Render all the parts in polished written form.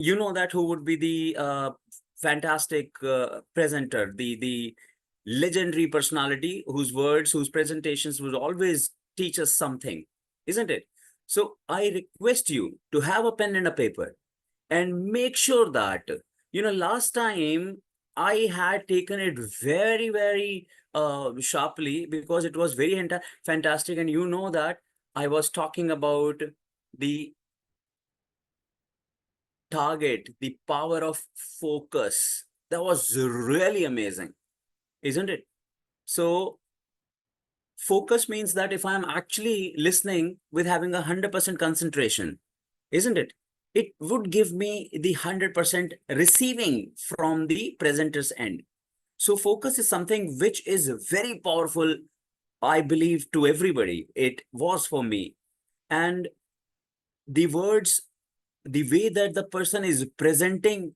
you know that who would be the fantastic presenter, the legendary personality whose words, whose presentations would always teach us something, isn't it? So I request you to have a pen and a paper and make sure that, last time I had taken it very, very sharply because it was very fantastic. And you know that I was talking about the target, the power of focus. That was really amazing, isn't it? So, focus means that if I'm actually listening with having 100% concentration, isn't it? It would give me the 100% receiving from the presenter's end. So, focus is something which is very powerful, I believe, to everybody. It was for me. And the words, the way that the person is presenting,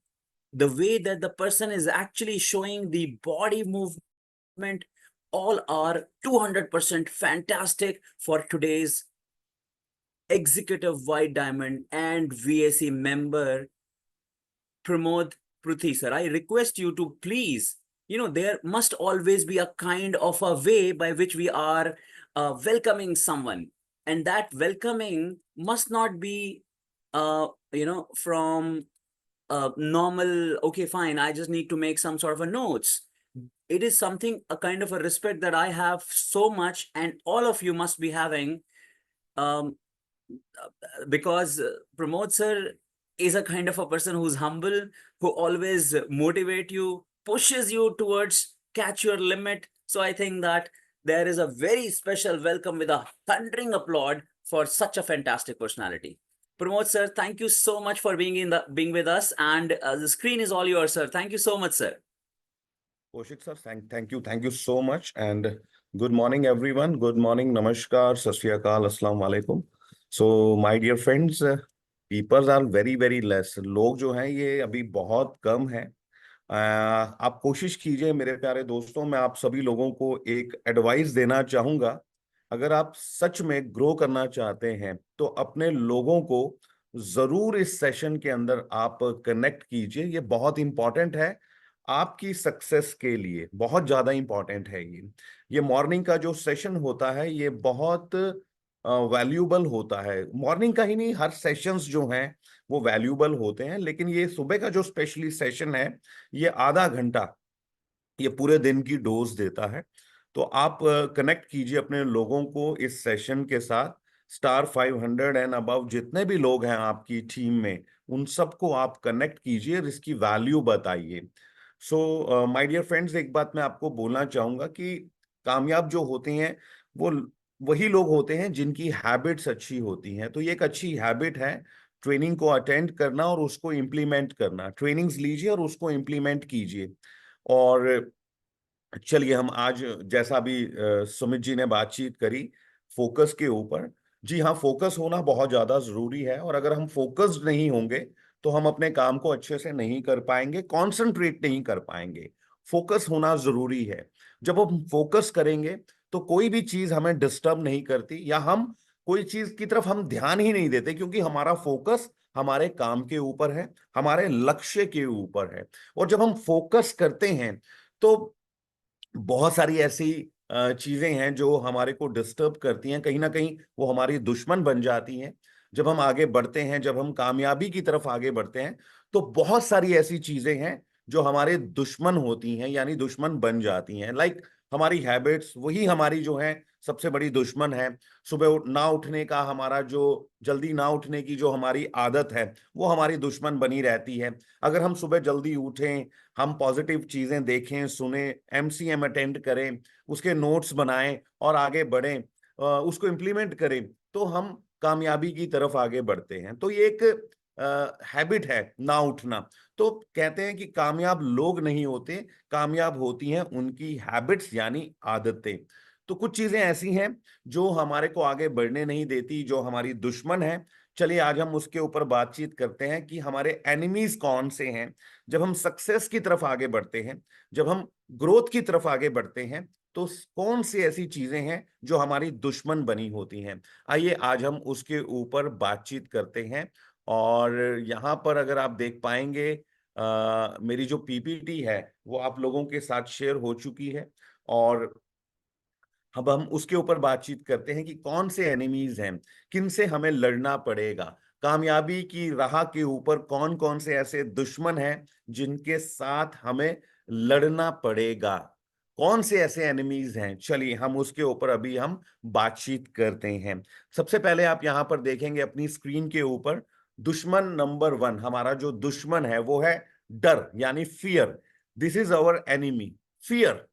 the way that the person is actually showing the body movement, all are 200% fantastic for today's executive white diamond and VAC member Pramod Pruthi sir. I request you to please, there must always be a kind of a way by which we are welcoming someone, and that welcoming must not be from normal, okay, fine, I just need to make some sort of a notes. It is something, a kind of a respect that I have so much, and all of you must be having, um, because Pramod sir is a kind of a person who's humble, who always motivate you, pushes you towards catch your limit. So I think that there is a very special welcome with a thundering applaud for such a fantastic personality. Pramod sir, thank you so much for being with us, and the screen is all yours, sir. Thank you so much, sir. Kaushik sir, thank you so much, and good morning everyone. Good morning, namaskar, sat sri akal, assalamu alaikum. So my dear friends, people are very less. लोग जो हैं ये अभी बहुत कम हैं. आप कोशिश कीजिए मेरे प्यारे दोस्तों, मैं आप सभी लोगों को एक एडवाइस देना चाहूंगा. अगर आप सच में ग्रो करना चाहते हैं तो अपने लोगों को जरूर इस सेशन के अंदर आप कनेक्ट कीजिए. ये बहुत इंपॉर्टेंट है आपकी सक्सेस के लिए, बहुत ज्यादा इंपॉर्टेंट है. ये मॉर्निंग का जो सेशन होता है ये बहुत वैल्यूबल होता है. मॉर्निंग का ही नहीं, हर सेशंस जो हैं वो वैल्यूबल होते हैं, लेकिन ये सुबह का जो स्पेशली सेशन है ये आधा घंटा ये पूरे दिन की डोज देता है. तो आप कनेक्ट कीजिए अपने लोगों को इस सेशन के साथ. स्टार 500 एंड अबव जितने भी लोग हैं आपकी टीम में, उन सबको आप कनेक्ट कीजिए और इसकी वैल्यू बताइए. सो माय डियर फ्रेंड्स, एक बात मैं आपको बोलना चाहूंगा कि कामयाब जो होते हैं वो वही लोग होते हैं जिनकी हैबिट्स अच्छी होती हैं. तो ये एक अच्छी हैबिट है ट्रेनिंग को अटेंड करना और उसको इम्प्लीमेंट करना. ट्रेनिंग्स लीजिए और उसको इम्प्लीमेंट कीजिए. और चलिए हम आज, जैसा अभी सुमित जी ने बातचीत करी फोकस के ऊपर, जी हाँ, फोकस होना बहुत ज्यादा जरूरी है. और अगर हम फोकस्ड नहीं होंगे तो हम अपने काम को अच्छे से नहीं कर पाएंगे, कॉन्सेंट्रेट नहीं कर पाएंगे. फोकस होना जरूरी है. जब हम फोकस करेंगे तो कोई भी चीज हमें डिस्टर्ब नहीं करती, या हम कोई चीज की तरफ हम ध्यान ही नहीं देते, क्योंकि हमारा फोकस हमारे काम के ऊपर है, हमारे लक्ष्य के ऊपर है. और जब हम फोकस करते हैं तो बहुत सारी ऐसी चीजें हैं जो हमारे को डिस्टर्ब करती हैं, कहीं ना कहीं वो हमारी दुश्मन बन जाती हैं. जब हम आगे बढ़ते हैं, जब हम कामयाबी की तरफ आगे बढ़ते हैं, तो बहुत सारी ऐसी चीजें हैं जो हमारे दुश्मन होती हैं, यानी दुश्मन बन जाती हैं. लाइक हमारी हैबिट्स, वही हमारी जो है सबसे बड़ी दुश्मन है. सुबह ना उठने का हमारा जो, जल्दी ना उठने की जो हमारी आदत है, वो हमारी दुश्मन बनी रहती है. अगर हम सुबह जल्दी उठें, हम पॉजिटिव चीजें देखें, सुने, एमसीएम अटेंड करें, उसके नोट्स बनाएं और आगे बढ़ें, उसको इम्प्लीमेंट करें, तो हम कामयाबी की तरफ आगे बढ़ते हैं. तो ये एक हैबिट है ना उठना. तो कहते हैं कि कामयाब लोग नहीं होते, कामयाब होती हैं उनकी हैबिट्स, यानी आदतें. तो कुछ चीजें ऐसी हैं जो हमारे को आगे बढ़ने नहीं देती, जो हमारी दुश्मन है. चलिए आज हम उसके ऊपर बातचीत करते हैं कि हमारे एनिमीज कौन से हैं. जब हम सक्सेस की तरफ आगे बढ़ते हैं, जब हम ग्रोथ की तरफ आगे बढ़ते हैं, तो कौन सी ऐसी चीजें हैं जो हमारी दुश्मन बनी होती हैं. आइए आज हम उसके ऊपर बातचीत करते हैं और यहाँ पर अगर आप देख पाएंगे मेरी जो पीपीटी है वो आप लोगों के साथ शेयर हो चुकी है, और अब हम उसके ऊपर बातचीत करते हैं कि कौन से एनिमीज हैं, किन से हमें लड़ना पड़ेगा, कामयाबी की राह के ऊपर कौन कौन से ऐसे दुश्मन हैं जिनके साथ हमें लड़ना पड़ेगा, कौन से ऐसे एनिमीज हैं। चलिए हम उसके ऊपर अभी हम बातचीत करते हैं। सबसे पहले आप यहां पर देखेंगे अपनी स्क्रीन के ऊपर, दुश्मन नंबर 1, हमारा जो दुश्मन है वो है डर, यानी fear. This is our enemy, fear.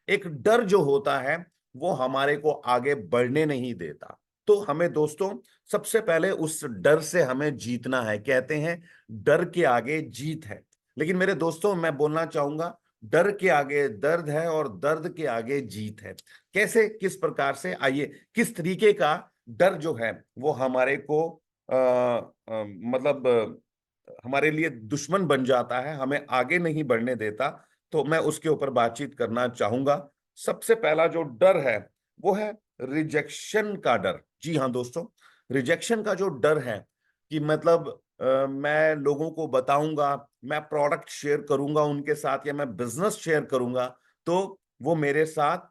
एक डर जो होता है वो हमारे को आगे बढ़ने नहीं देता। तो हमें दोस्तों सबसे पहले उस डर से हमें जीतना है। कहते हैं डर के आगे जीत है, लेकिन मेरे दोस्तों मैं बोलना चाहूंगा डर के आगे दर्द है और दर्द के आगे जीत है। कैसे, किस प्रकार से, आइए किस तरीके का डर जो है वो हमारे को मतलब हमारे लिए दुश्मन बन जाता है, हमें आगे नहीं बढ़ने देता, तो मैं उसके ऊपर बातचीत करना चाहूंगा। सबसे पहला जो डर है वो है रिजेक्शन का डर। जी हाँ दोस्तों, रिजेक्शन का जो डर है कि मतलब मैं लोगों को बताऊंगा, मैं प्रोडक्ट शेयर करूंगा उनके साथ, या मैं बिजनेस शेयर करूंगा, तो वो मेरे साथ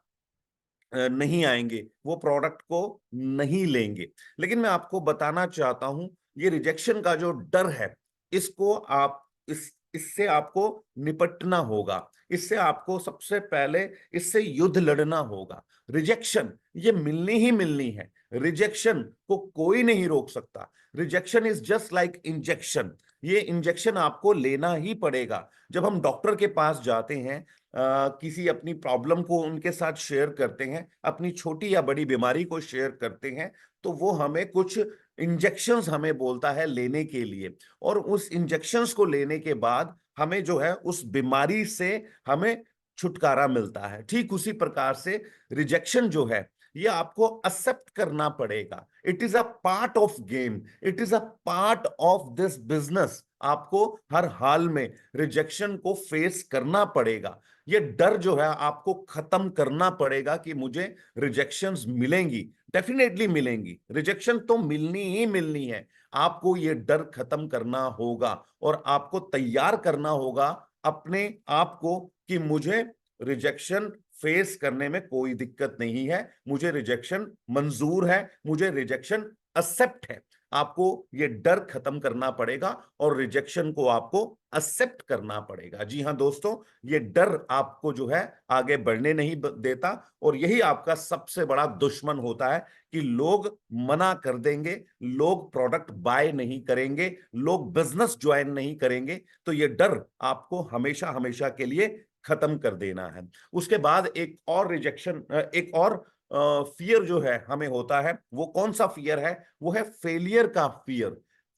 नहीं आएंगे, वो प्रोडक्ट को नहीं लेंगे। लेकिन मैं आपको बताना चाहता हूं ये रिजेक्शन का जो डर है, इसको आप इससे आपको निपटना होगा। इससे आपको सबसे पहले इससे युद्ध लड़ना होगा। रिजेक्शन ये मिलनी ही मिलनी है, रिजेक्शन को कोई नहीं रोक सकता। Rejection is just like injection, ये इंजेक्शन आपको लेना ही पड़ेगा। जब हम डॉक्टर के पास जाते हैं, किसी अपनी प्रॉब्लम को उनके साथ शेयर करते हैं, अपनी छोटी या बड़ी बीमारी को शेयर करते हैं, तो वो हमें कुछ इंजेक्शंस हमें बोलता है लेने के लिए, और उस इंजेक्शंस को लेने के बाद हमें जो है उस बीमारी से हमें छुटकारा मिलता है। ठीक उसी प्रकार से रिजेक्शन जो है ये आपको एक्सेप्ट करना पड़ेगा। It is a part of game, it is a part of this business. आपको हर हाल में रिजेक्शन को फेस करना पड़ेगा। ये डर जो है आपको खत्म करना पड़ेगा कि मुझे रिजेक्शंस मिलेंगी, डेफिनेटली मिलेंगी, रिजेक्शन तो मिलनी ही मिलनी है। आपको ये डर खत्म करना होगा और आपको तैयार करना होगा अपने आप को कि मुझे रिजेक्शन फेस करने में कोई दिक्कत नहीं है, मुझे रिजेक्शन मंजूर है, मुझे रिजेक्शन एक्सेप्ट है। आपको ये डर खत्म करना पड़ेगा और रिजेक्शन को आपको एक्सेप्ट करना पड़ेगा। जी हाँ दोस्तों, ये डर आपको जो है आगे बढ़ने नहीं देता, और यही आपका सबसे बड़ा दुश्मन होता है कि लोग मना कर देंगे, लोग प्रोडक्ट बाय नहीं करेंगे, लोग बिजनेस ज्वाइन नहीं करेंगे। तो ये डर आपको हमेशा हमेशा के लिए खत्म कर देना है। उसके बाद एक और रिजेक्शन, एक और फियर जो है हमें होता है, वो कौन सा फियर है? वो है फेलियर का फियर,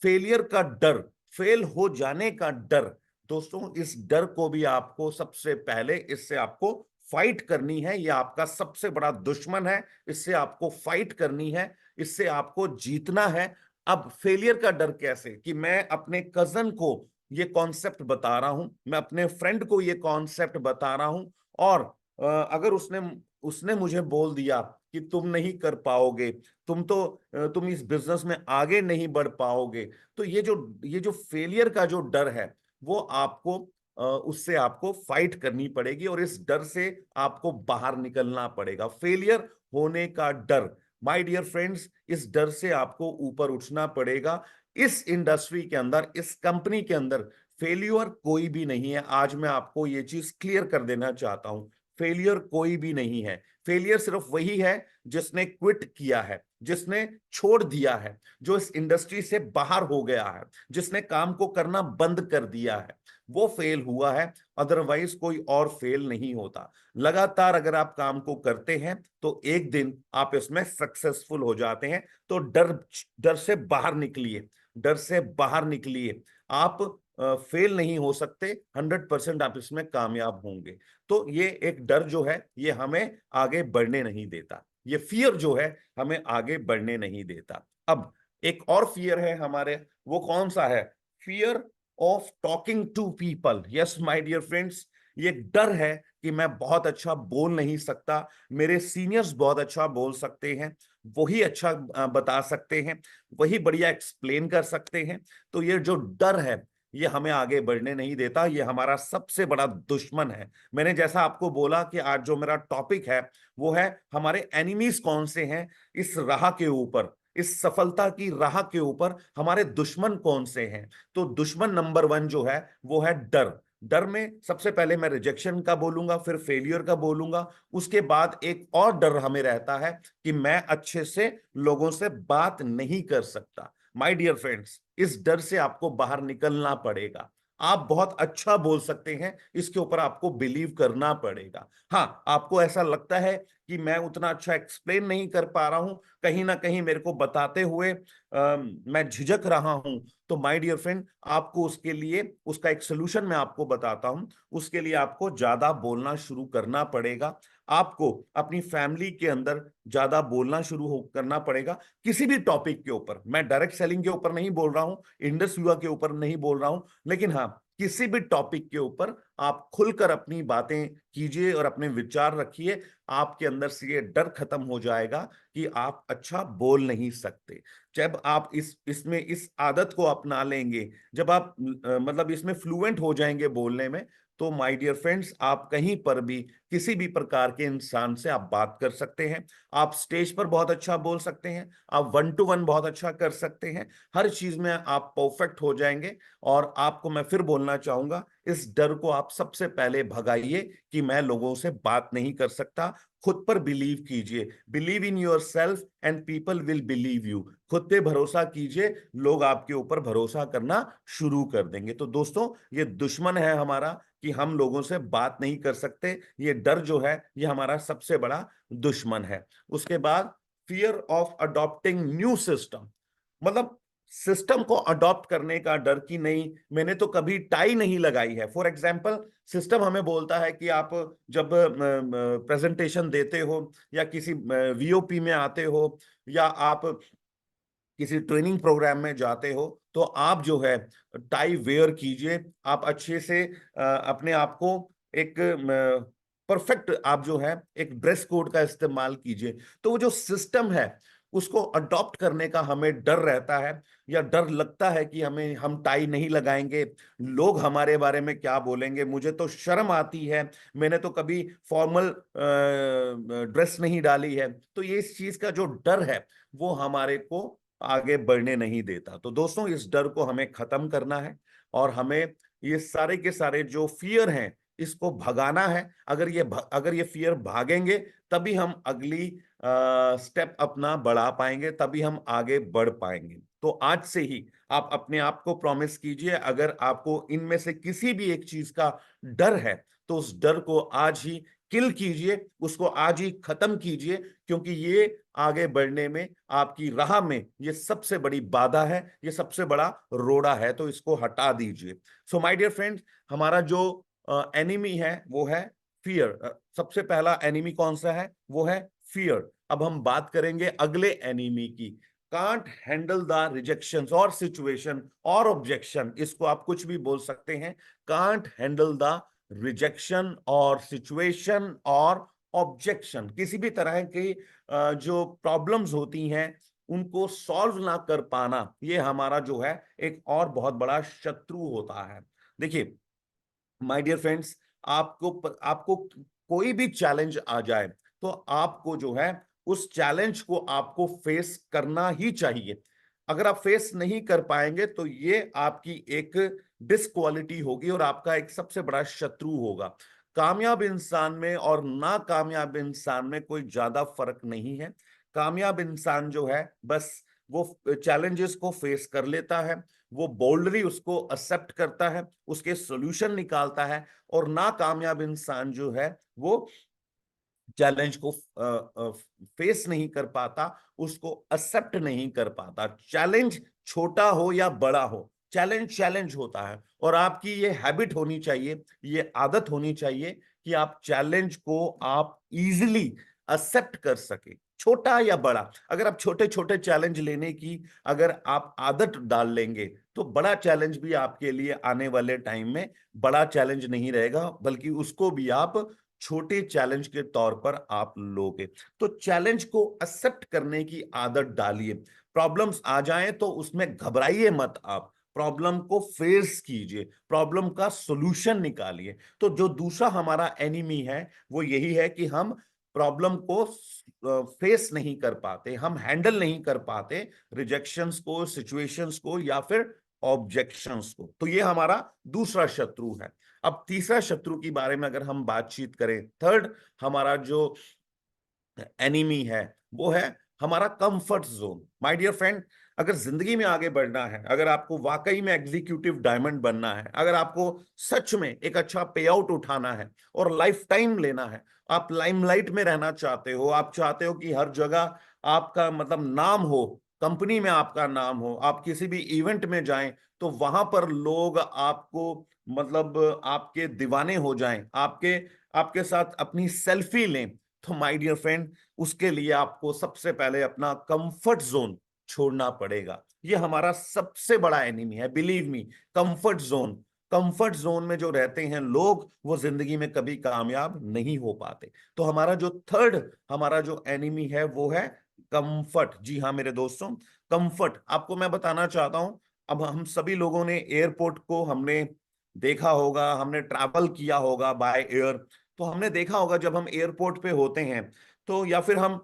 फेलियर का डर, फेल हो जाने का डर। दोस्तों इस डर को भी आपको सबसे पहले, इससे आपको फाइट करनी है। ये आपका सबसे बड़ा दुश्मन है, इससे आपको फाइट करनी है, इससे आपको जीतना है। अब फेलियर का डर कैसे, कि मैं अपने कजन को ये कॉन्सेप्ट बता रहा हूं, मैं अपने फ्रेंड को ये कॉन्सेप्ट बता रहा हूं, और अगर उसने उसने मुझे बोल दिया कि तुम नहीं कर पाओगे, तुम इस बिजनेस में आगे नहीं बढ़ पाओगे, तो ये जो फेलियर का जो डर है वो आपको उससे आपको फाइट करनी पड़ेगी, और इस डर से आपको बाहर निकलना पड़ेगा। फेलियर होने का डर, माय डियर फ्रेंड्स, इस डर से आपको ऊपर उठना पड़ेगा। इस इंडस्ट्री के अंदर, इस कंपनी के अंदर फेलियर कोई भी नहीं है। आज मैं आपको ये चीज क्लियर कर देना चाहता हूं, फेलियर कोई भी नहीं है। फेलियर सिर्फ वही है जिसने क्विट किया है, जिसने छोड़ दिया है, जो इस इंडस्ट्री से बाहर हो गया है, जिसने काम को करना बंद कर दिया है, वो फेल हुआ है। अदरवाइज कोई और फेल नहीं होता। लगातार अगर आप काम को करते हैं तो एक दिन आप इसमें सक्सेसफुल हो जाते हैं। तो डर डर से बाहर निकलिए, डर से बाहर निकलिए। आप फेल नहीं हो सकते, 100% आप इसमें कामयाब होंगे। तो ये एक डर जो है ये हमें आगे बढ़ने नहीं देता, ये फियर जो है हमें आगे बढ़ने नहीं देता। अब एक और फियर है हमारे, वो कौन सा है? Fear of talking to people. Yes my dear friends, ये डर है कि मैं बहुत अच्छा बोल नहीं सकता, मेरे सीनियर्स बहुत अच्छा बोल सकते हैं, वही अच्छा बता सकते हैं, वही बढ़िया एक्सप्लेन कर सकते हैं। तो ये जो डर है ये हमें आगे बढ़ने नहीं देता, ये हमारा सबसे बड़ा दुश्मन है। मैंने जैसा आपको बोला कि आज जो मेरा टॉपिक है वो है हमारे एनिमीज कौन से हैं इस राह के ऊपर, इस सफलता की राह के ऊपर हमारे दुश्मन कौन से हैं। तो दुश्मन नंबर 1 जो है वो है डर। डर में सबसे पहले मैं रिजेक्शन का बोलूंगा, फिर फेलियर का बोलूंगा, उसके बाद एक और डर हमें रहता है कि मैं अच्छे से लोगों से बात नहीं कर सकता। माय डियर फ्रेंड्स, इस डर से आपको बाहर निकलना पड़ेगा। आप बहुत अच्छा बोल सकते हैं, इसके ऊपर आपको बिलीव करना पड़ेगा। हाँ, आपको ऐसा लगता है कि मैं उतना अच्छा एक्सप्लेन नहीं कर पा रहा हूं, कहीं ना कहीं मेरे को बताते हुए मैं झिझक रहा हूं, तो माय डियर फ्रेंड आपको उसके लिए उसका एक सोल्यूशन मैं आपको बताता हूं। उसके लिए आपको ज्यादा बोलना शुरू करना पड़ेगा। आपको अपनी फैमिली के अंदर ज्यादा बोलना शुरू करना पड़ेगा, किसी भी टॉपिक के ऊपर। मैं डायरेक्ट सेलिंग के ऊपर नहीं बोल रहा हूं, इंडस युवा के ऊपर नहीं बोल रहा हूं, लेकिन हाँ, किसी भी टॉपिक के ऊपर आप खुलकर अपनी बातें कीजिए और अपने विचार रखिए। आपके अंदर से ये डर खत्म हो जाएगा कि आप अच्छा बोल नहीं सकते। जब आप इसमें इस आदत को अपना लेंगे, जब आप मतलब इसमें फ्लुएंट हो जाएंगे बोलने में, तो माय डियर फ्रेंड्स आप कहीं पर भी किसी भी प्रकार के इंसान से आप बात कर सकते हैं। आप स्टेज पर बहुत अच्छा बोल सकते हैं, आप 1 to 1 बहुत अच्छा कर सकते हैं, हर चीज में आप परफेक्ट हो जाएंगे। और आपको मैं फिर बोलना चाहूंगा, इस डर को आप सबसे पहले भगाइए कि मैं लोगों से बात नहीं कर सकता। खुद पर बिलीव कीजिए, believe in your self and people will believe you. खुद पे भरोसा कीजिए, लोग आपके ऊपर भरोसा करना शुरू कर देंगे। तो दोस्तों, ये दुश्मन है हमारा कि हम लोगों से बात नहीं कर सकते। ये डर जो है ये हमारा सबसे बड़ा दुश्मन है। उसके बाद fear of adopting new system, मतलब सिस्टम को अडॉप्ट करने का डर कि नहीं मैंने तो कभी टाई नहीं लगाई है। फॉर एग्जाम्पल, सिस्टम हमें बोलता है कि आप जब प्रेजेंटेशन देते हो या किसी वीओपी में आते हो या आप किसी ट्रेनिंग प्रोग्राम में जाते हो, तो आप जो है टाई वेयर कीजिए। आप अच्छे से अपने आप को एक परफेक्ट आप जो है एक ड्रेस कोड का इस्तेमाल कीजिए। तो वो जो सिस्टम है उसको अडॉप्ट करने का हमें डर रहता है, या डर लगता है कि हम टाई नहीं लगाएंगे, लोग हमारे बारे में क्या बोलेंगे, मुझे तो शर्म आती है, मैंने तो कभी फॉर्मल ड्रेस नहीं डाली है। तो ये इस चीज का जो डर है वो हमारे को आगे बढ़ने नहीं देता। तो दोस्तों, इस डर को हमें खत्म करना है और हमें ये सारे के सारे जो फियर हैं इसको भगाना है। अगर ये फियर भागेंगे तभी हम अगली स्टेप अपना बढ़ा पाएंगे, तभी हम आगे बढ़ पाएंगे। तो आज से ही आप अपने आप को प्रॉमिस कीजिए, अगर आपको इनमें से किसी भी एक चीज का डर है तो उस डर को आज ही किल कीजिए, उसको आज ही खत्म कीजिए, क्योंकि ये आगे बढ़ने में आपकी राह में ये सबसे बड़ी बाधा है, ये सबसे बड़ा रोड़ा है। तो इसको हटा दीजिए। सो माय डियर फ्रेंड्स, हमारा जो एनिमी है वो है फियर। सबसे पहला एनिमी कौन सा है? वो है फियर। अब हम बात करेंगे अगले एनिमी की, कांट हैंडल द रिजेक्शन और सिचुएशन और ऑब्जेक्शन। इसको आप कुछ भी बोल सकते हैं, कांट हैंडल द रिजेक्शन और सिचुएशन और ऑब्जेक्शन। किसी भी तरह की जो प्रॉब्लम्स होती हैं उनको सॉल्व ना कर पाना, ये हमारा जो है एक और बहुत बड़ा शत्रु होता है। देखिए माय डियर फ्रेंड्स, आपको कोई भी चैलेंज आ जाए तो आपको जो है उस चैलेंज को आपको फेस करना ही चाहिए। अगर आप फेस नहीं कर पाएंगे तो ये आपकी एक डिसक्वालिटी होगी और आपका एक सबसे बड़ा शत्रु होगा। कामयाब इंसान में और नाकामयाब इंसान में कोई ज्यादा फर्क नहीं है। कामयाब इंसान जो है बस वो चैलेंजेस को फेस कर लेता है, वो बोल्डली उसको एक्सेप्ट करता है, उसके सॉल्यूशन निकालता है। और नाकामयाब इंसान जो है वो चैलेंज को फेस नहीं कर पाता, उसको एक्सेप्ट नहीं कर पाता। चैलेंज छोटा हो या बड़ा हो, चैलेंज चैलेंज होता है। और आपकी ये हैबिट होनी चाहिए, ये आदत होनी चाहिए कि आप चैलेंज को आप इजीली एक्सेप्ट कर सके, छोटा या बड़ा। अगर आप छोटे छोटे चैलेंज लेने की अगर आप आदत डाल लेंगे तो बड़ा चैलेंज भी आपके लिए आने वाले टाइम में बड़ा चैलेंज नहीं रहेगा, बल्कि उसको भी आप छोटे चैलेंज के तौर पर आप लोगे। तो चैलेंज को एक्सेप्ट करने की आदत डालिए। प्रॉब्लम्स आ जाएं तो उसमें घबराइए मत, आप प्रॉब्लम को फेस कीजिए, प्रॉब्लम का सॉल्यूशन निकालिए। तो जो दूसरा हमारा एनिमी है वो यही है कि हम प्रॉब्लम को फेस नहीं कर पाते, हम हैंडल नहीं कर पाते रिजेक्शंस को, सिचुएशंस को या फिर ऑब्जेक्शंस को। तो ये हमारा दूसरा शत्रु है। अब तीसरा शत्रु के बारे में अगर हम बातचीत करें, थर्ड हमारा जो एनिमी है वो है हमारा comfort zone. My dear friend, अगर जिंदगी में आगे बढ़ना है, अगर आपको वाकई में एग्जीक्यूटिव डायमंड बनना है, अगर आपको सच में एक अच्छा पे आउट उठाना है और लाइफ टाइम लेना है, आप लाइमलाइट में रहना चाहते हो, आप चाहते हो कि हर जगह आपका मतलब नाम हो, कंपनी में आपका नाम हो, आप किसी भी इवेंट में जाएं तो वहां पर लोग आपको मतलब आपके दीवाने हो जाएं, आपके आपके साथ अपनी सेल्फी लें। तो माय डियर फ्रेंड, उसके लिए आपको सबसे पहले अपना कंफर्ट जोन छोड़ना पड़ेगा। ये हमारा सबसे बड़ा एनिमी है, believe me. Comfort zone, comfort zone में जो रहते हैं लोग वो जिंदगी में कभी कामयाब नहीं हो पाते। तो हमारा जो थर्ड हमारा जो एनिमी है वो है कंफर्ट। जी हाँ मेरे दोस्तों, कंफर्ट आपको मैं बताना चाहता हूं। अब हम सभी लोगों ने एयरपोर्ट को हमने देखा होगा, हमने ट्रैवल किया होगा बाय एयर। तो हमने देखा होगा जब हम एयरपोर्ट पे होते हैं तो या फिर हम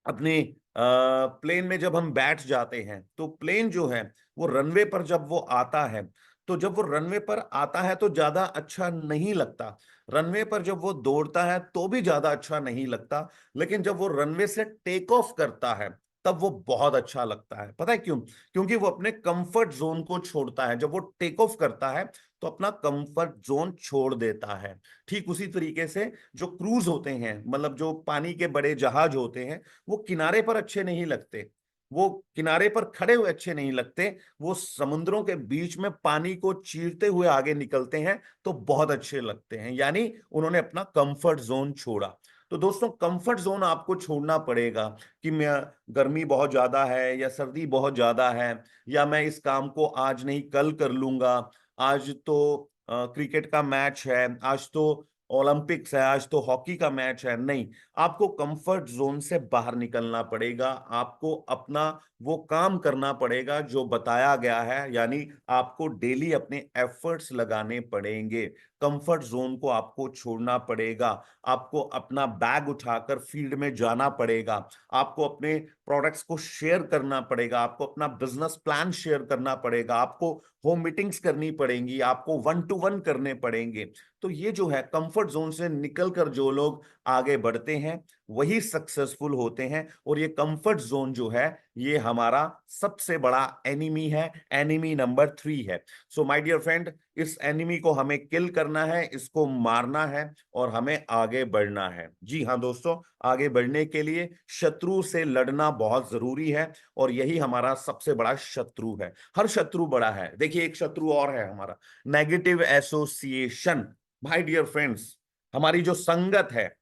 अपने प्लेन में जब हम बैठ जाते हैं तो प्लेन जो है वो रनवे पर जब वो आता है, तो जब वो रनवे पर आता है तो ज्यादा अच्छा नहीं लगता। रनवे पर जब वो दौड़ता है तो भी ज्यादा अच्छा नहीं लगता। लेकिन जब वो रनवे से टेक ऑफ करता है तब वो बहुत अच्छा लगता है। पता है क्यों? क्योंकि वो अपने कंफर्ट जोन को छोड़ता है। जब वो टेक ऑफ करता है तो अपना कंफर्ट जोन छोड़ देता है। ठीक उसी तरीके से जो क्रूज होते हैं, मतलब जो पानी के बड़े जहाज होते हैं, वो किनारे पर अच्छे नहीं लगते, वो किनारे पर खड़े हुए अच्छे नहीं लगते, वो समुद्रों के बीच में पानी को चीरते हुए आगे निकलते हैं तो बहुत अच्छे लगते हैं। यानी उन्होंने अपना कंफर्ट जोन छोड़ा। तो दोस्तों, कंफर्ट जोन आपको छोड़ना पड़ेगा कि मैं गर्मी बहुत ज्यादा है या सर्दी बहुत ज्यादा है, या मैं इस काम को आज नहीं कल कर लूंगा, आज तो क्रिकेट का मैच है, आज तो ओलंपिक्स है, आज तो हॉकी का मैच है। नहीं, आपको कंफर्ट जोन से बाहर निकलना पड़ेगा। आपको अपना वो काम करना पड़ेगा जो बताया गया है, यानी आपको डेली अपने एफर्ट्स लगाने पड़ेंगे। कंफर्ट जोन को आपको छोड़ना पड़ेगा। आपको अपना बैग उठाकर फील्ड में जाना पड़ेगा। आपको अपने प्रोडक्ट्स को शेयर करना पड़ेगा। आपको अपना बिजनेस प्लान शेयर करना पड़ेगा। आपको होम मीटिंग्स करनी पड़ेंगी। आपको वन टू वन करने पड़ेंगे। तो ये जो है कंफर्ट जोन से निकलकर जो लोग आगे बढ़ते हैं वही सक्सेसफुल होते हैं। और ये कंफर्ट जोन जो है ये हमारा सबसे बड़ा एनिमी है, एनिमी नंबर 3 है। सो माय डियर फ्रेंड, इस एनिमी को हमें किल करना है, इसको मारना है और हमें आगे बढ़ना है। जी हाँ दोस्तों, आगे बढ़ने के लिए शत्रु से लड़ना बहुत जरूरी है और यही हमारा सबसे बड़ा शत्रु है। हर शत्रु बड़ा है। देखिए, एक शत्रु और है हमारा, negative association. My dear friends, हमारी जो संगत है,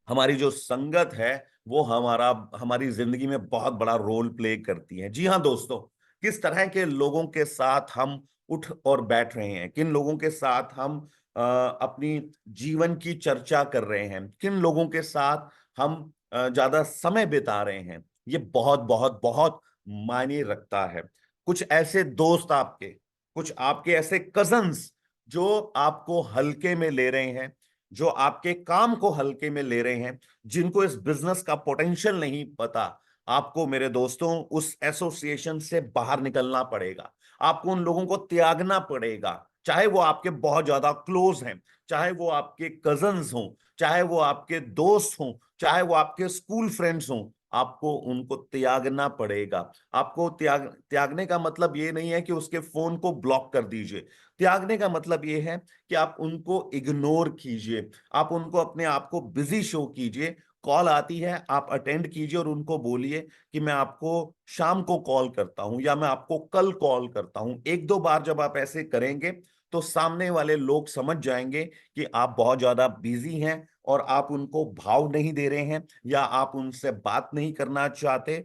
हमारी जो संगत है वो हमारी जिंदगी में बहुत बड़ा रोल प्ले करती है। जी हाँ दोस्तों, किस तरह के लोगों के साथ हम उठ और बैठ रहे हैं, किन लोगों के साथ हम अपनी जीवन की चर्चा कर रहे हैं, किन लोगों के साथ हम ज्यादा समय बिता रहे हैं, ये बहुत बहुत बहुत मायने रखता है। कुछ ऐसे दोस्त आपके, कुछ आपके ऐसे कजन्स जो आपको हल्के में ले रहे हैं, जो आपके काम को हल्के में ले रहे हैं, जिनको इस बिजनेस का पोटेंशियल नहीं पता, आपको मेरे दोस्तों उस एसोसिएशन से बाहर निकलना पड़ेगा। आपको उन लोगों को त्यागना पड़ेगा। चाहे वो आपके बहुत ज्यादा क्लोज हैं, चाहे वो आपके कजन्स हों, चाहे वो आपके दोस्त हों, चाहे वो आपके स्कूल फ्रेंड्स हों, आपको उनको त्यागना पड़ेगा। आपको त्यागने का मतलब ये नहीं है कि उसके फोन को ब्लॉक कर दीजिए। त्यागने का मतलब ये है कि आप उनको इग्नोर कीजिए, आप उनको अपने आप को बिजी शो कीजिए। कॉल आती है, आप अटेंड कीजिए और उनको बोलिए कि मैं आपको शाम को कॉल करता हूं या मैं आपको कल कॉल करता हूं। एक दो बार जब आप ऐसे करेंगे तो सामने वाले लोग समझ जाएंगे कि आप बहुत ज्यादा बिजी हैं और आप उनको भाव नहीं दे रहे हैं या आप उनसे बात नहीं करना चाहते।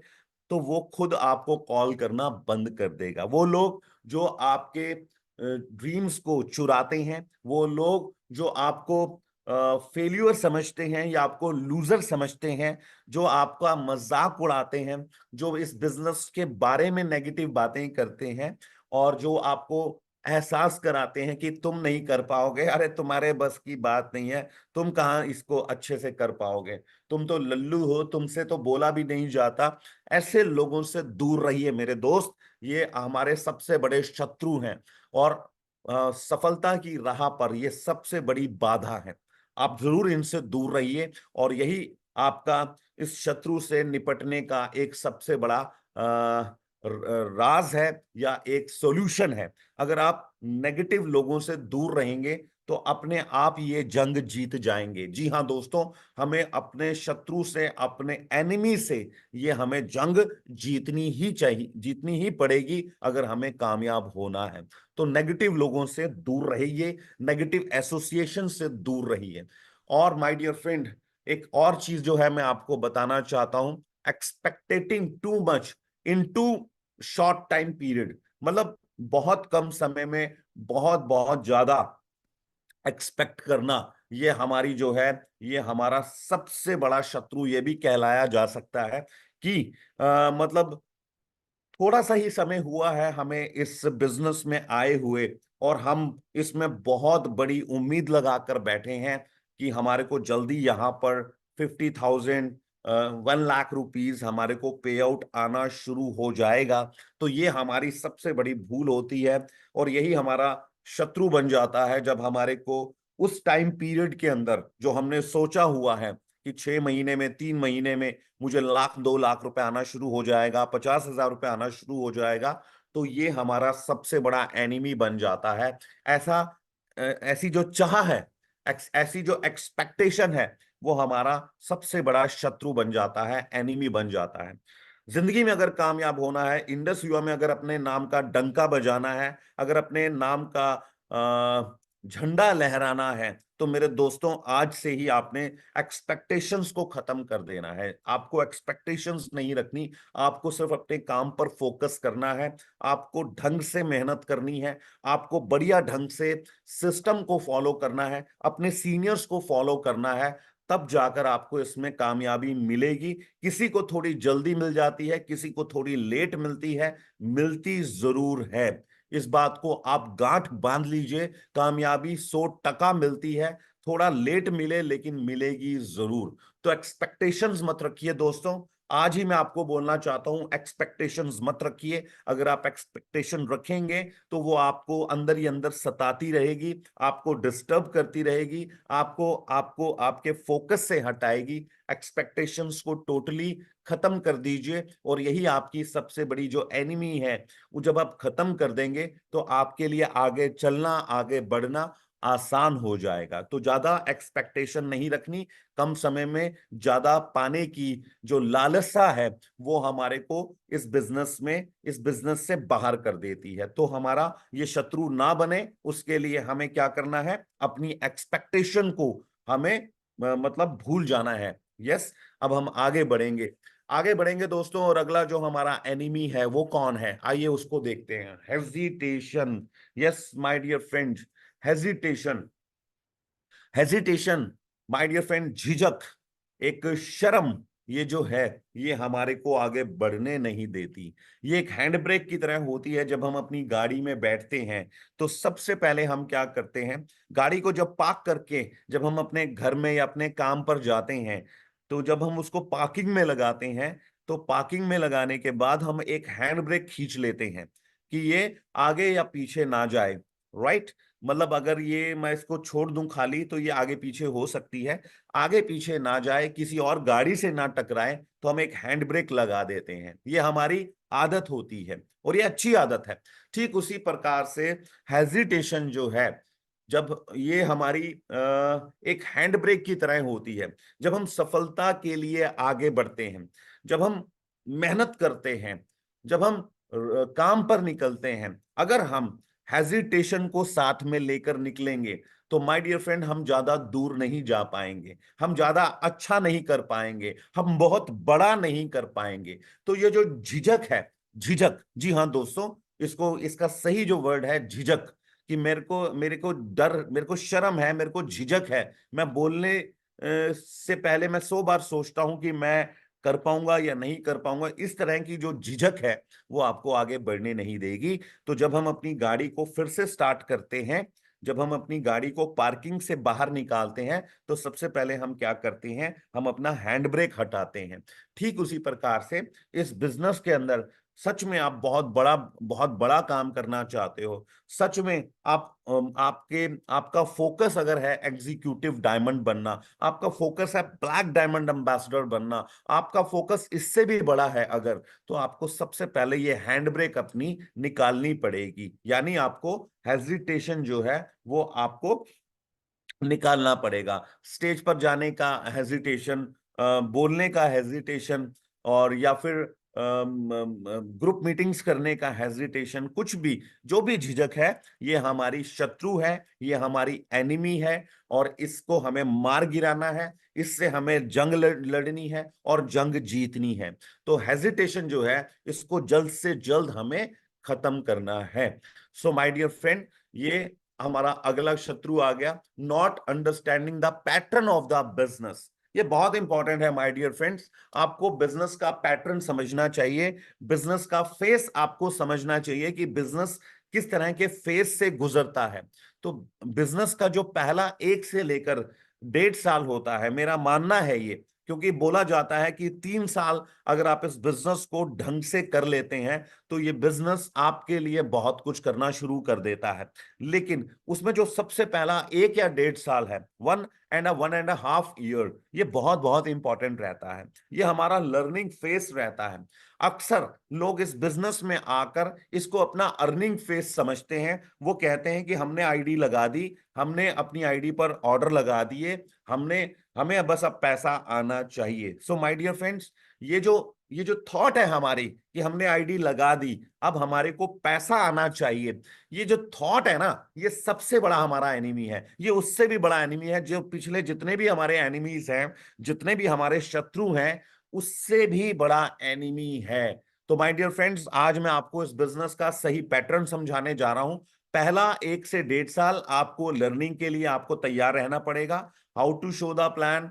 तो वो खुद आपको कॉल करना बंद कर देगा। वो लोग जो आपके ड्रीम्स को चुराते हैं, वो लोग जो आपको फेल्यूर समझते हैं या आपको लूजर समझते हैं, जो आपका मजाक उड़ाते हैं, जो इस बिजनेस के बारे में नेगेटिव बातें करते हैं और जो आपको एहसास कराते हैं कि तुम नहीं कर पाओगे, अरे तुम्हारे बस की बात नहीं है, तुम कहाँ इसको अच्छे से कर पाओगे, तुम तो लल्लू हो, तुमसे तो बोला भी नहीं जाता, ऐसे लोगों से दूर रहिए मेरे दोस्त। ये हमारे सबसे बड़े शत्रु हैं और सफलता की राह पर ये सबसे बड़ी बाधा है। आप जरूर इनसे दूर रहिए और यही आपका इस शत्रु से निपटने का एक सबसे बड़ा राज है या एक सॉल्यूशन है। अगर आप नेगेटिव लोगों से दूर रहेंगे तो अपने आप ये जंग जीत जाएंगे। जी हाँ दोस्तों, हमें अपने शत्रु से, अपने एनिमी से ये हमें जंग जीतनी ही चाहिए, जीतनी ही पड़ेगी अगर हमें कामयाब होना है। तो नेगेटिव लोगों से दूर रहिए, नेगेटिव एसोसिएशन से दूर रहिए। और माय डियर फ्रेंड, एक और चीज जो है मैं आपको बताना चाहता हूं, expecting too much in too short time period, मतलब बहुत कम समय में बहुत बहुत ज्यादा एक्सपेक्ट करना, ये हमारी जो है, ये हमारा सबसे बड़ा शत्रु ये भी कहलाया जा सकता है कि मतलब थोड़ा सा ही समय हुआ है हमें इस बिजनेस में आए हुए और हम इसमें बहुत बड़ी उम्मीद लगाकर बैठे हैं कि हमारे को जल्दी यहाँ पर 50,000 1 लाख रुपीज हमारे को पे आउट आना शुरू हो जाएगा। तो ये हमारी सबसे बड़ी भूल होती है और यही हमारा शत्रु बन जाता है जब हमारे को उस टाइम पीरियड के अंदर जो हमने सोचा हुआ है कि 6 महीने में, 3 महीने में मुझे 1 लाख 2 लाख रुपए आना शुरू हो जाएगा, 50,000 रुपए आना शुरू हो जाएगा, तो ये हमारा सबसे बड़ा एनिमी बन जाता है। ऐसा ऐसी जो चाह है, ऐसी जो एक्सपेक्टेशन है, वो हमारा सबसे बड़ा शत्रु बन जाता है, एनिमी बन जाता है। जिंदगी में अगर कामयाब होना है, इंडस युवा में अगर अपने नाम का डंका बजाना है, अगर अपने नाम का झंडा लहराना है, तो मेरे दोस्तों आज से ही आपने एक्सपेक्टेशंस को खत्म कर देना है। आपको एक्सपेक्टेशंस नहीं रखनी, आपको सिर्फ अपने काम पर फोकस करना है, आपको ढंग से मेहनत करनी है, आपको बढ़िया ढंग से सिस्टम को फॉलो करना है, अपने सीनियर्स को फॉलो करना है, तब जाकर आपको इसमें कामयाबी मिलेगी। किसी को थोड़ी जल्दी मिल जाती है, किसी को थोड़ी लेट मिलती है, मिलती जरूर है। इस बात को आप गांठ बांध लीजिए, कामयाबी 100% मिलती है, थोड़ा लेट मिले लेकिन मिलेगी जरूर। तो एक्सपेक्टेशंस मत रखिए दोस्तों, आज ही मैं आपको बोलना चाहता हूं, एक्सपेक्टेशंस मत रखिए। अगर आप एक्सपेक्टेशन रखेंगे तो वो आपको अंदर ही अंदर सताती रहेगी, आपको डिस्टर्ब करती रहेगी, आपको आपको आपके फोकस से हटाएगी। एक्सपेक्टेशंस को टोटली खत्म कर दीजिए और यही आपकी सबसे बड़ी जो एनिमी है, वो जब आप खत्म कर देंगे तो आपके लिए आगे चलना, आगे बढ़ना आसान हो जाएगा। तो ज्यादा एक्सपेक्टेशन नहीं रखनी, कम समय में ज्यादा पाने की जो लालसा है वो हमारे को इस बिजनेस से बाहर कर देती है। तो हमारा ये शत्रु ना बने, उसके लिए हमें क्या करना है, अपनी एक्सपेक्टेशन को हमें मतलब भूल जाना है। यस, अब हम आगे बढ़ेंगे, आगे बढ़ेंगे दोस्तों। और अगला जो हमारा एनिमी है वो कौन है, आइए उसको देखते हैं। Hesitation. Yes my dear friends, hesitation. Hesitation my dear friend, झिझक, एक शर्म, ये जो है ये हमारे को आगे बढ़ने नहीं देती। ये एक हैंड ब्रेक की तरह होती है। जब हम अपनी गाड़ी में बैठते हैं तो सबसे पहले हम क्या करते हैं, गाड़ी को जब पार्क करके जब हम अपने घर में या अपने काम पर जाते हैं, तो जब हम उसको पार्किंग में लगाते हैं, तो पार्किंग में लगाने के बाद हम एक हैंड ब्रेक खींच लेते हैं कि ये आगे या पीछे ना जाए। राइट, मतलब अगर ये मैं इसको छोड़ दूं खाली तो ये आगे पीछे हो सकती है, आगे पीछे ना जाए, किसी और गाड़ी से ना टकराए, तो हम एक हैंड ब्रेक लगा देते हैं। ये हमारी आदत होती है और ये अच्छी आदत है। ठीक उसी प्रकार से हेजिटेशन जो है, जब ये हमारी एक हैंड ब्रेक की तरह होती है। जब हम सफलता के लिए आगे बढ़ते हैं, जब हम मेहनत करते हैं, जब हम काम पर निकलते हैं, अगर हम हेजिटेशन को साथ में लेकर निकलेंगे तो माय डियर फ्रेंड, हम ज्यादा दूर नहीं जा पाएंगे, हम ज्यादा अच्छा नहीं कर पाएंगे, हम बहुत बड़ा नहीं कर पाएंगे। तो ये जो झिझक है, झिझक, जी हाँ दोस्तों, इसका सही जो वर्ड है झिझक। कि मेरे को डर, मेरे को शर्म है, मेरे को झिझक है, मैं बोलने से पहले मैं 100 बार सोचता हूं कि मैं कर पाऊंगा या नहीं कर पाऊंगा, इस तरह की जो झिझक है वो आपको आगे बढ़ने नहीं देगी। तो जब हम अपनी गाड़ी को फिर से स्टार्ट करते हैं, जब हम अपनी गाड़ी को पार्किंग से बाहर निकालते हैं, तो सबसे पहले हम क्या करते हैं, हम अपना हैंड ब्रेक हटाते हैं। ठीक उसी प्रकार से इस बिजनेस के अंदर सच में आप बहुत बड़ा काम करना चाहते हो, सच में आप आपका फोकस अगर है एग्जीक्यूटिव डायमंड बनना, आपका फोकस है ब्लैक डायमंड एम्बेसडर बनना, आपका फोकस इससे भी बड़ा है अगर, तो आपको सबसे पहले ये हैंड ब्रेक अपनी निकालनी पड़ेगी। यानी आपको हेजिटेशन जो है वो आपको निकालना पड़ेगा। स्टेज पर जाने का हेजिटेशन, बोलने का हेजिटेशन, और या फिर ग्रुप मीटिंग्स करने का हेजिटेशन, कुछ भी जो भी झिझक है, ये हमारी शत्रु है, ये हमारी एनिमी है, और इसको हमें मार गिराना है, इससे हमें जंग लड़नी है और जंग जीतनी है। तो हेजिटेशन जो है इसको जल्द से जल्द हमें खत्म करना है। सो माय डियर फ्रेंड, ये हमारा अगला शत्रु आ गया, not understanding the pattern of the business. ये बहुत इंपॉर्टेंट है माय डियर फ्रेंड्स, आपको बिजनेस का पैटर्न समझना चाहिए, बिजनेस का फेस आपको समझना चाहिए कि बिजनेस किस तरह के फेस से गुजरता है। तो बिजनेस का जो पहला 1 से लेकर 1.5 साल होता है, मेरा मानना है ये, क्योंकि बोला जाता है कि 3 साल अगर आप इस बिजनेस को ढंग से कर लेते हैं तो ये बिजनेस आपके लिए बहुत कुछ करना शुरू कर देता है। लेकिन उसमें जो सबसे पहला 1 या 1.5 साल है, 1 and a 1.5 year, ये बहुत बहुत इंपॉर्टेंट रहता है, ये हमारा लर्निंग फेस रहता है। अक्सर लोग इस बिजनेस में आकर इसको अपना अर्निंग फेस समझते हैं, वो कहते हैं कि हमने आईडी लगा दी, हमने अपनी आईडी पर ऑर्डर लगा दिए, हमने हमें बस अब पैसा आना चाहिए। सो माय डियर फ्रेंड्स, ये जो थॉट है हमारी कि हमने आईडी लगा दी, अब हमारे को पैसा आना चाहिए, ये जो थॉट है ना, ये सबसे बड़ा हमारा एनिमी है। ये उससे भी बड़ा एनिमी है, जो पिछले जितने भी हमारे एनिमीज हैं, जितने भी हमारे शत्रु हैं, उससे भी बड़ा एनिमी है। तो माय डियर फ्रेंड्स, आज मैं आपको इस बिजनेस का सही पैटर्न समझाने जा रहा हूं। पहला 1 से 1.5 साल आपको लर्निंग के लिए आपको तैयार रहना पड़ेगा। How to show the plan,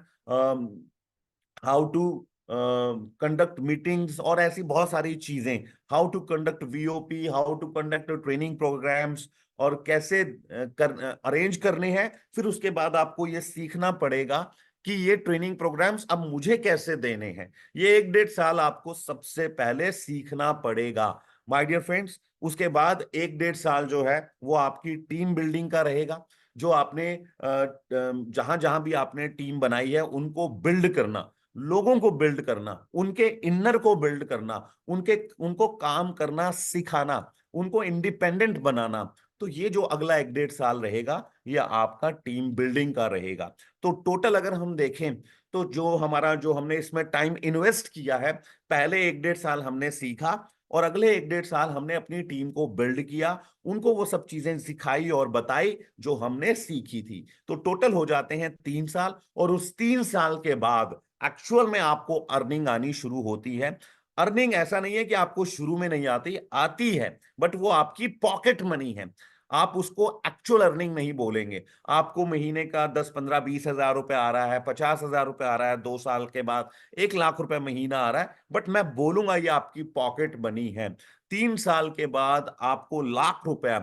how to conduct meetings, और ऐसी बहुत सारी चीजें, how to conduct VOP, how to conduct training programs, और कैसे अरेंज करने हैं। फिर उसके बाद आपको ये सीखना पड़ेगा कि ये ट्रेनिंग प्रोग्राम्स अब मुझे कैसे देने हैं। ये 1-1.5 साल आपको सबसे पहले सीखना पड़ेगा माय डियर फ्रेंड्स। उसके बाद 1-1.5 साल जो है वो आपकी टीम बिल्डिंग का रहेगा। जो आपने जहां जहां भी आपने टीम बनाई है उनको बिल्ड करना, लोगों को बिल्ड करना, उनके इनर को बिल्ड करना, उनको काम करना सिखाना, उनको इंडिपेंडेंट बनाना। तो ये जो अगला 1-1.5 साल रहेगा, ये आपका टीम बिल्डिंग का रहेगा। तो टोटल अगर हम देखें तो जो हमने इसमें टाइम इन्वेस्ट किया है, पहले 1-1.5 साल हमने सीखा, और अगले 1-1.5 साल हमने अपनी टीम को बिल्ड किया, उनको वो सब चीजें सिखाई और बताई जो हमने सीखी थी। तो टोटल हो जाते हैं 3 साल, और उस 3 साल के बाद एक्चुअल में आपको अर्निंग आनी शुरू होती है। अर्निंग ऐसा नहीं है कि आपको शुरू में नहीं आती, आती है, बट वो आपकी पॉकेट मनी है। आप उसको एक्चुअल अर्निंग नहीं बोलेंगे। आपको महीने का 10, 15, 20 हजार रुपए आ रहा है, 50 हजार रुपए आ रहा है, 2 साल के बाद 1 लाख रुपए महीना आ रहा है, बट मैं बोलूंगा ये आपकी पॉकेट मनी है। 3 साल के बाद आपको लाख रुपया,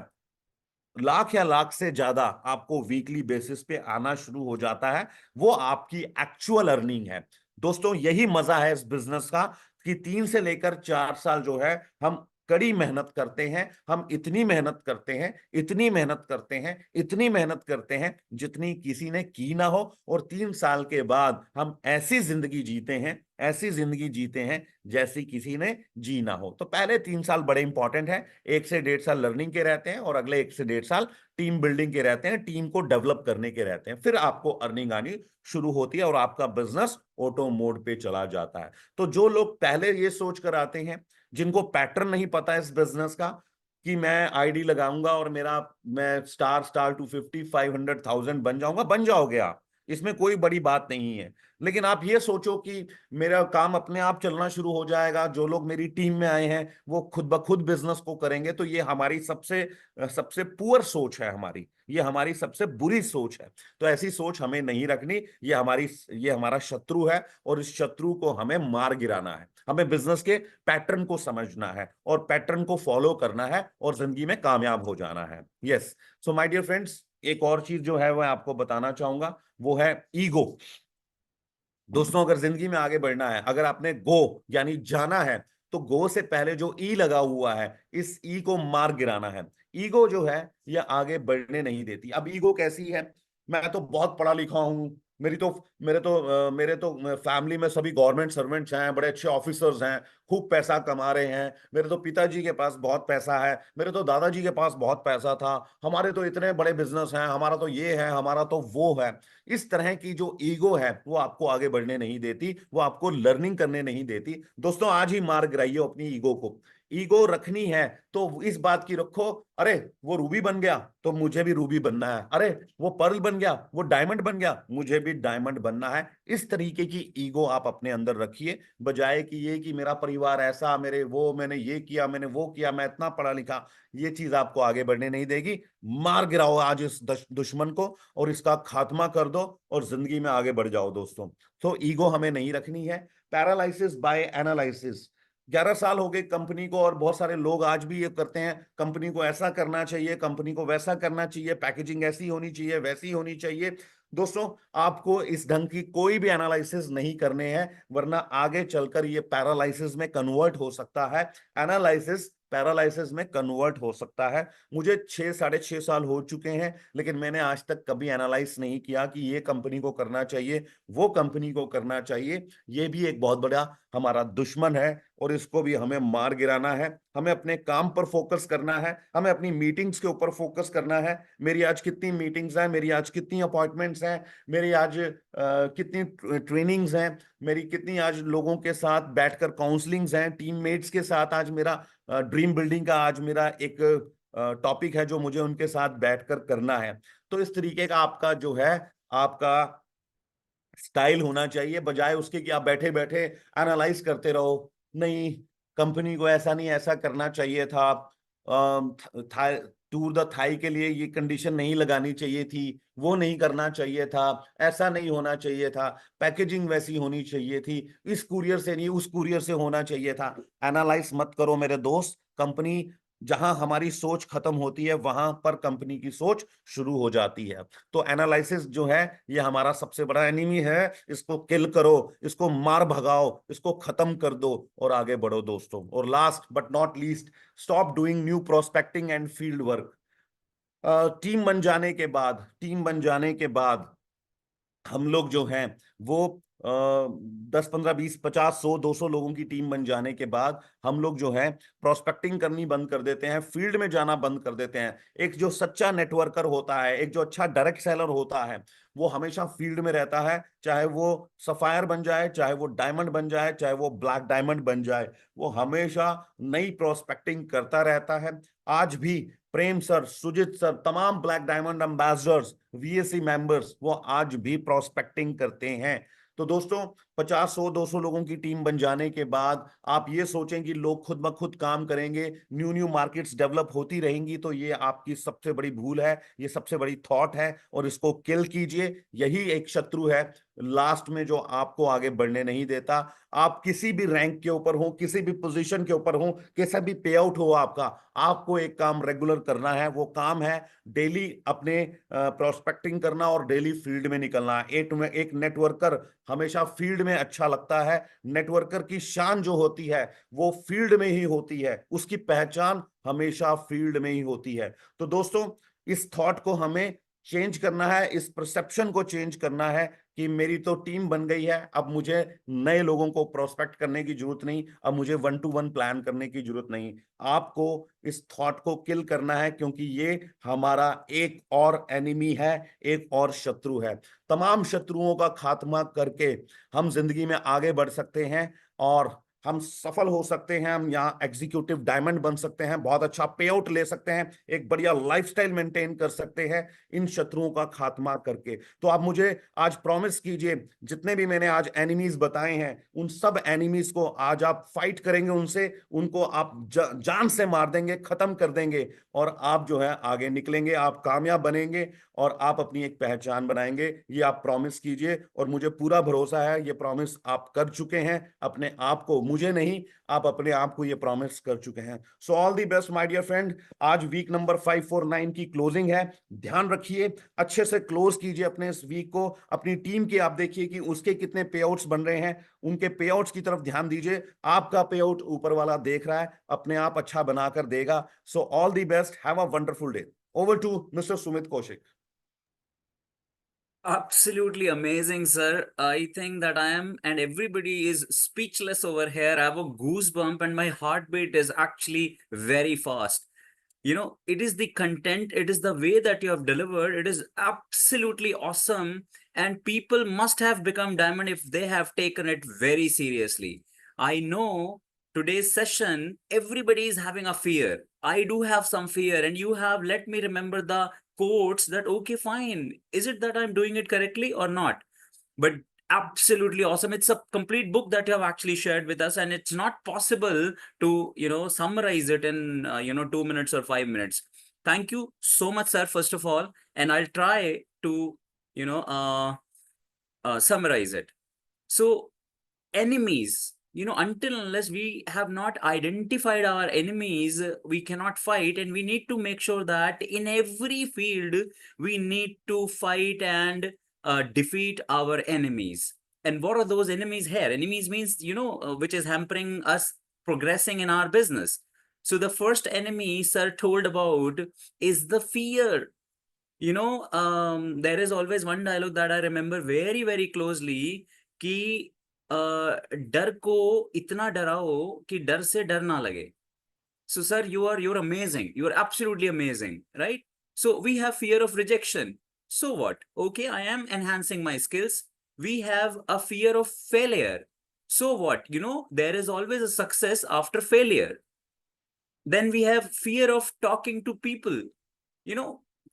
लाख या लाख से ज्यादा आपको वीकली बेसिस पे आना शुरू हो जाता है, वो आपकी एक्चुअल अर्निंग है। दोस्तों, यही मजा है इस बिजनेस का, कि 3 से लेकर 4 साल जो है हम कड़ी मेहनत करते हैं, हम इतनी मेहनत करते हैं, इतनी मेहनत करते हैं, इतनी मेहनत करते हैं जितनी किसी ने की ना हो, और 3 साल के बाद हम ऐसी जिंदगी जीते हैं, ऐसी जिंदगी जीते हैं जैसी किसी ने जी ना हो। तो पहले 3 साल बड़े इंपॉर्टेंट है, 1 से 1.5 साल लर्निंग के रहते हैं, और अगले 1 से 1.5 साल टीम बिल्डिंग के रहते हैं, टीम को डेवलप करने के रहते हैं। फिर आपको अर्निंग आनी शुरू होती है और आपका बिजनेस ऑटो मोड पे चला जाता है। तो जो लोग पहले ये सोच कर आते हैं, जिनको पैटर्न नहीं पता है इस बिजनेस का, कि मैं आईडी लगाऊंगा और मैं स्टार 250, 500,000 बन जाऊंगा, बन जाओगे आप। इसमें कोई बड़ी बात नहीं है। लेकिन आप ये सोचो कि मेरा काम अपने आप चलना शुरू हो जाएगा, जो लोग मेरी टीम में आए हैं वो खुद ब खुद बिजनेस को करेंगे, तो ये हमारी सबसे सबसे पुअर सोच है, हमारी ये हमारी सबसे बुरी सोच है। तो ऐसी सोच हमें नहीं रखनी, ये हमारा शत्रु है और इस शत्रु को हमें मार गिराना है। हमें बिजनेस के पैटर्न को समझना है और पैटर्न को फॉलो करना है और जिंदगी में कामयाब हो जाना है। Yes, so my dear friends, एक और चीज जो है वह आपको बताना चाहूंगा, वो है ईगो। दोस्तों, अगर जिंदगी में आगे बढ़ना है, अगर आपने गो यानी जाना है, तो गो से पहले जो ई लगा हुआ है, इस ई को मार गिराना है। ईगो जो है यह आगे बढ़ने नहीं देती। अब ईगो कैसी है? मैं तो बहुत पढ़ा लिखा हूं, मेरे तो फैमिली में सभी गवर्नमेंट सर्वेंट्स हैं, बड़े अच्छे ऑफिसर्स हैं, खूब पैसा कमा रहे हैं, मेरे तो पिताजी के पास बहुत पैसा है, मेरे तो दादाजी के पास बहुत पैसा था, हमारे तो इतने बड़े बिजनेस हैं, हमारा तो ये है, हमारा तो वो है। इस तरह की जो ईगो है वो आपको आगे बढ़ने नहीं देती, वो आपको लर्निंग करने नहीं देती। दोस्तों, आज ही मार गिराइए अपनी ईगो को। ईगो रखनी है तो इस बात की रखो, अरे वो रूबी बन गया तो मुझे भी रूबी बनना है, अरे वो पर्ल बन गया, वो डायमंड बन गया, मुझे भी डायमंड बनना है। इस तरीके की ईगो आप अपने अंदर रखिए, बजाय कि ये कि मेरा परिवार ऐसा, मेरे वो, मैंने ये किया, मैंने वो किया, मैं इतना पढ़ा लिखा। ये चीज आपको आगे बढ़ने नहीं देगी। मार गिराओ आज इस दुश्मन को और इसका खात्मा कर दो और जिंदगी में आगे बढ़ जाओ दोस्तों। तो ईगो हमें नहीं रखनी है। पैरालाइसिस बाय एनालिसिस, 11 साल हो गए कंपनी को और बहुत सारे लोग आज भी ये करते हैं, कंपनी को ऐसा करना चाहिए, कंपनी को वैसा करना चाहिए, पैकेजिंग ऐसी होनी चाहिए, वैसी होनी चाहिए। दोस्तों, आपको इस ढंग की कोई भी एनालिसिस नहीं करने हैं, वरना आगे चलकर ये पैरालाइसिस में कन्वर्ट हो सकता है, एनालिसिस पैरालाइसिस में कन्वर्ट हो सकता है। मुझे 6 साढ़े 6 साल हो चुके हैं, लेकिन मैंने आज तक कभी एनालाइज नहीं किया कि ये कंपनी को करना चाहिए, वो कंपनी को करना चाहिए। ये भी एक बहुत बड़ा हमारा दुश्मन है और इसको भी हमें मार गिराना है। हमें अपने काम पर फोकस करना है, हमें अपनी मीटिंग्स के ऊपर फोकस करना है। मेरी आज कितनी मीटिंग्स हैं, मेरी आज कितनी अपॉइंटमेंट्स हैं, मेरी आज कितनी ट्रेनिंग्स हैं, मेरी कितनी आज लोगों के साथ बैठकर काउंसलिंग्स हैं, टीममेट्स के साथ आज मेरा ड्रीम बिल्डिंग का आज मेरा एक टॉपिक है जो मुझे उनके साथ बैठकर करना है। तो इस तरीके का आपका जो है, आपका स्टाइल होना चाहिए, बजाय उसके कि आप बैठे बैठे एनालाइज करते रहो। नहीं, कंपनी को ऐसा नहीं, ऐसा करना चाहिए था, टूर द थाई के लिए ये कंडीशन नहीं लगानी चाहिए थी, वो नहीं करना चाहिए था, ऐसा नहीं होना चाहिए था, पैकेजिंग वैसी होनी चाहिए थी, इस कुरियर से नहीं उस कुरियर से होना चाहिए था। एनालाइज मत करो मेरे दोस्त। कंपनी, जहां हमारी सोच खत्म होती है वहां पर कंपनी की सोच शुरू हो जाती है। तो एनालिसिस जो है ये हमारा सबसे बड़ा एनिमी है। इसको किल करो, इसको मार भगाओ, इसको खत्म कर दो और आगे बढ़ो दोस्तों। और last but not least, stop doing new prospecting and field work. Team बन जाने के बाद हम लोग जो हैं वो 10 15 20 50 100 200 लोगों की टीम बन जाने के बाद हम लोग जो है प्रोस्पेक्टिंग करनी बंद कर देते हैं, फील्ड में जाना बंद कर देते हैं। एक जो सच्चा नेटवर्कर होता है, एक जो अच्छा डायरेक्ट सेलर होता है, वो हमेशा फील्ड में रहता है, चाहे वो सफायर बन जाए, चाहे वो डायमंड बन जाए, चाहे वो ब्लैक डायमंड बन जाए, वो हमेशा नई प्रोस्पेक्टिंग करता रहता है। आज भी प्रेम सर, सुजीत सर, तमाम black diamond ambassadors, VAC members, वो आज भी प्रोस्पेक्टिंग करते हैं। तो दोस्तों, 50 100 200 लोगों की टीम बन जाने के बाद आप ये सोचें कि लोग खुद ब खुद काम करेंगे, न्यू न्यू मार्केट्स डेवलप होती रहेंगी, तो ये आपकी सबसे बड़ी भूल है, ये सबसे बड़ी थॉट है और इसको किल कीजिए। यही एक शत्रु है लास्ट में जो आपको आगे बढ़ने नहीं देता। आप किसी भी रैंक के ऊपर हो, किसी भी पोजीशन के ऊपर हो, कैसा भी पे आउट हो आपका, आपको एक काम रेगुलर करना है। वो काम है डेली अपने प्रोस्पेक्टिंग करना और डेली फील्ड में निकलना। एक नेटवर्कर हमेशा फील्ड में अच्छा लगता है। नेटवर्कर की शान जो होती है वो फील्ड में ही होती है, उसकी पहचान हमेशा फील्ड में ही होती है। तो दोस्तों, इस थॉट को हमें चेंज करना है, इस परसेप्शन को चेंज करना है कि मेरी तो टीम बन गई है, अब मुझे नए लोगों को प्रोस्पेक्ट करने की जरूरत नहीं, अब मुझे 1 to 1 प्लान करने की जरूरत नहीं। आपको इस थॉट को किल करना है, क्योंकि ये हमारा एक और एनिमी है, एक और शत्रु है। तमाम शत्रुओं का खात्मा करके हम जिंदगी में आगे बढ़ सकते हैं और हम सफल हो सकते हैं, हम यहाँ एग्जीक्यूटिव डायमंड बन सकते हैं, बहुत अच्छा पे आउट ले सकते हैं, एक बढ़िया लाइफस्टाइल मेंटेन कर सकते हैं इन शत्रुओं का खात्मा करके। तो आप मुझे आज प्रॉमिस कीजिए, जितने भी मैंने आज एनिमीज बताए हैं उन सब एनिमीज को आज आप फाइट करेंगे, उनसे उनको आप जान से मार देंगे, खत्म कर देंगे, और आप जो है आगे निकलेंगे, आप कामयाब बनेंगे और आप अपनी एक पहचान बनाएंगे। ये आप प्रॉमिस कीजिए और मुझे पूरा भरोसा है ये प्रॉमिस आप कर चुके हैं अपने आप को, मुझे नहीं, आप अपने आप को ये प्रॉमिस कर चुके हैं। So all the best my dear friend. आज वीक नंबर 549 की क्लोजिंग है, ध्यान रखिए, अच्छे से क्लोज कीजिए अपने इस वीक को। अपनी टीम के आप देखिए कि उसके कितने पे आउट्स बन रहे हैं, उनके पे आउट्स की तरफ ध्यान दीजिए। आपका पे आउट ऊपर वाला देख रहा है, अपने आप अच्छा बनाकर देगा। So all the best, have a wonderful day. Over to mister Sumit Kaushik. Absolutely amazing, sir. I think that I am, and everybody is speechless over here. I have a goosebump, and my heartbeat is actually very fast. You know, it is the content, it is the way that you have delivered. It is absolutely awesome. And people must have become diamond if they have taken it very seriously. I know today's session, everybody is having a fear. I do have some fear, and you have let me remember the quotes that, okay, fine. Is it that I'm doing it correctly or not? But absolutely awesome. It's a complete book that you have actually shared with us, and it's not possible to, summarize it in, 2 minutes or 5 minutes. Thank you so much, sir, first of all. And I'll try to, summarize it. So, enemies, until unless we have not identified our enemies, we cannot fight. And we need to make sure that in every field, we need to fight and defeat our enemies. And what are those enemies here? Enemies means, which is hampering us progressing in our business. So the first enemy sir told about is the fear. There is always one dialogue that I remember very, very closely कि डर को इतना डराओ कि डर से डर ना लगे. So sir, you're amazing. You're absolutely amazing, right? So we have fear of rejection. So what? Okay, I am enhancing my skills. We have a fear of failure. So what? There is always a success after failure. Then we have fear of talking to people.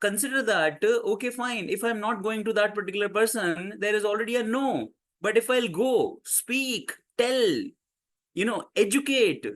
Consider that, okay, fine. If I'm not going to that particular person, there is already a no. But if I'll go, speak, tell, educate,